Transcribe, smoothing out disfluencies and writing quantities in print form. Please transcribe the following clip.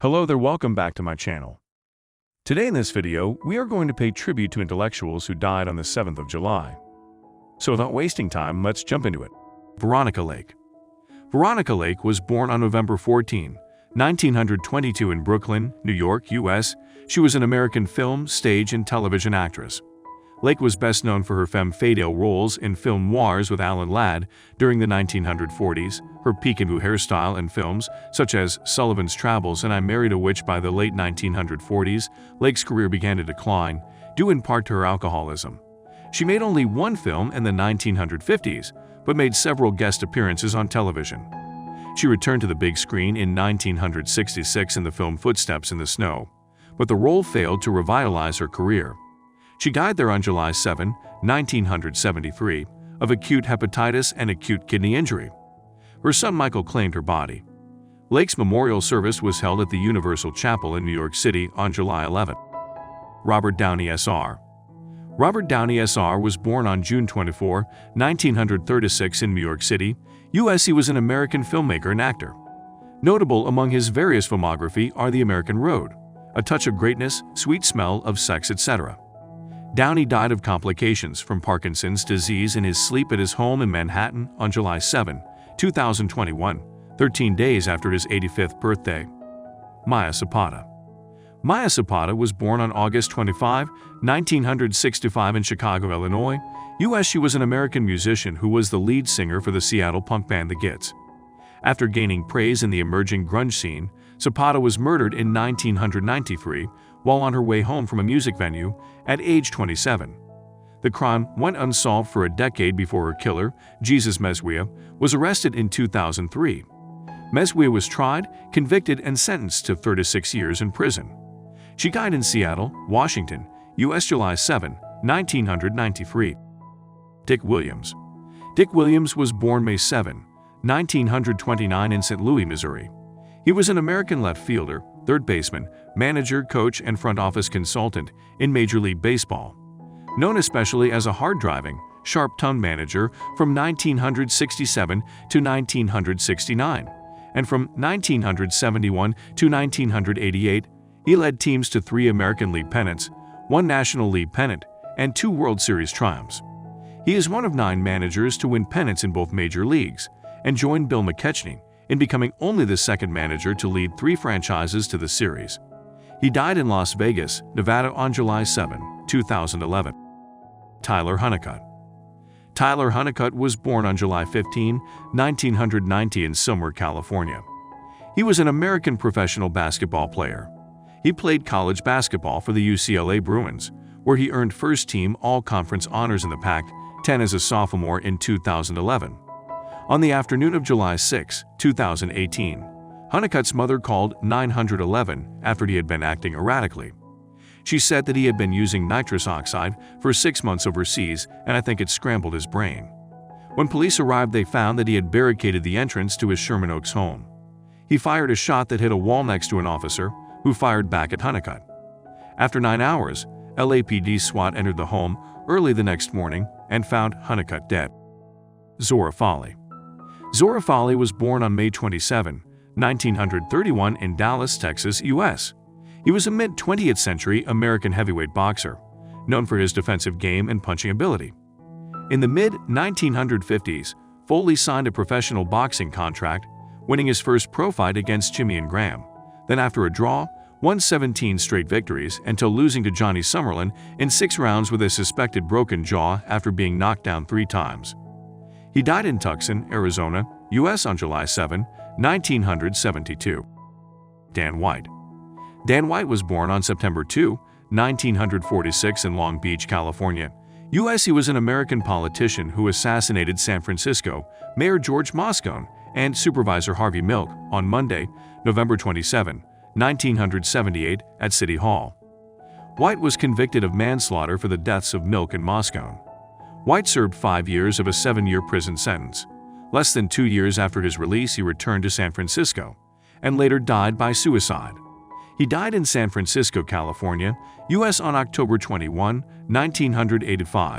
Hello there, welcome back to my channel. Today in this video, we are going to pay tribute to intellectuals who died on the 7th of July. So without wasting time, let's jump into it. Veronica Lake. Veronica Lake was born on November 14, 1922 in Brooklyn, New York, U.S. She was an American film, stage, and television actress. Lake was best known for her femme fatale roles in film noirs with Alan Ladd during the 1940s, her peekaboo hairstyle in films such as Sullivan's Travels and I Married a Witch. By the late 1940s, Lake's career began to decline, due in part to her alcoholism. She made only one film in the 1950s, but made several guest appearances on television. She returned to the big screen in 1966 in the film Footsteps in the Snow, but the role failed to revitalize her career. She died there on July 7, 1973, of acute hepatitis and acute kidney injury. Her son Michael claimed her body. Lake's memorial service was held at the Universal Chapel in New York City on July 11. Robert Downey Sr. Robert Downey Sr. was born on June 24, 1936 in New York City, U.S. He was an American filmmaker and actor. Notable among his various filmography are The American Road, A Touch of Greatness, Sweet Smell of Sex, etc. Downey died of complications from Parkinson's disease in his sleep at his home in Manhattan on July 7, 2021, 13 days after his 85th birthday. Maya Zapata. Maya Zapata was born on August 25, 1965 in Chicago, Illinois, U.S. She was an American musician who was the lead singer for the Seattle punk band The Gits. After gaining praise in the emerging grunge scene, Zapata was murdered in 1993 while on her way home from a music venue at age 27. The crime went unsolved for a decade before her killer, Jesus Mezquia, was arrested in 2003. Mezquia was tried, convicted, and sentenced to 36 years in prison. She died in Seattle, Washington, U.S. July 7, 1993. Dick Williams. Dick Williams was born May 7, 1929 in St. Louis, Missouri. He was an American left fielder, third baseman, manager, coach, and front office consultant in Major League Baseball. Known especially as a hard-driving, sharp-tongued manager from 1967 to 1969, and from 1971 to 1988, he led teams to 3 American League pennants, 1 National League pennant, and 2 World Series triumphs. He is one of 9 managers to win pennants in both major leagues, and joined Bill McKechnie in becoming only the second manager to lead 3 franchises to the series. He died in Las Vegas, Nevada on July 7, 2011. Tyler Honeycutt. Tyler Honeycutt was born on July 15, 1990 in Sylmar, California. He was an American professional basketball player. He played college basketball for the UCLA Bruins, where he earned first-team All-Conference honors in the Pac-10 as a sophomore in 2011. On the afternoon of July 6, 2018, Honeycutt's mother called 911 after he had been acting erratically. She said that he had been using nitrous oxide for 6 months overseas, and I think it scrambled his brain. When police arrived, they found that he had barricaded the entrance to his Sherman Oaks home. He fired a shot that hit a wall next to an officer, who fired back at Honeycutt. After 9 hours, LAPD SWAT entered the home early the next morning and found Honeycutt dead. Zora Folley. Zora Folley was born on May 27, 1931 in Dallas, Texas, U.S. He was a mid-20th century American heavyweight boxer, known for his defensive game and punching ability. In the mid-1950s, Folley signed a professional boxing contract, winning his first pro fight against Jimmy Graham. Then after a draw, won 17 straight victories until losing to Johnny Summerlin in 6 rounds with a suspected broken jaw after being knocked down 3 times. He died in Tucson, Arizona, U.S. on July 7, 1972. Dan White. Dan White was born on September 2, 1946 in Long Beach, California, U.S. He was an American politician who assassinated San Francisco Mayor George Moscone and Supervisor Harvey Milk on Monday, November 27, 1978 at City Hall. White was convicted of manslaughter for the deaths of Milk and Moscone. White served 5 years of a 7-year prison sentence. Less than 2 years after his release, he returned to San Francisco and later died by suicide. He died in San Francisco, California, U.S. on October 21, 1985.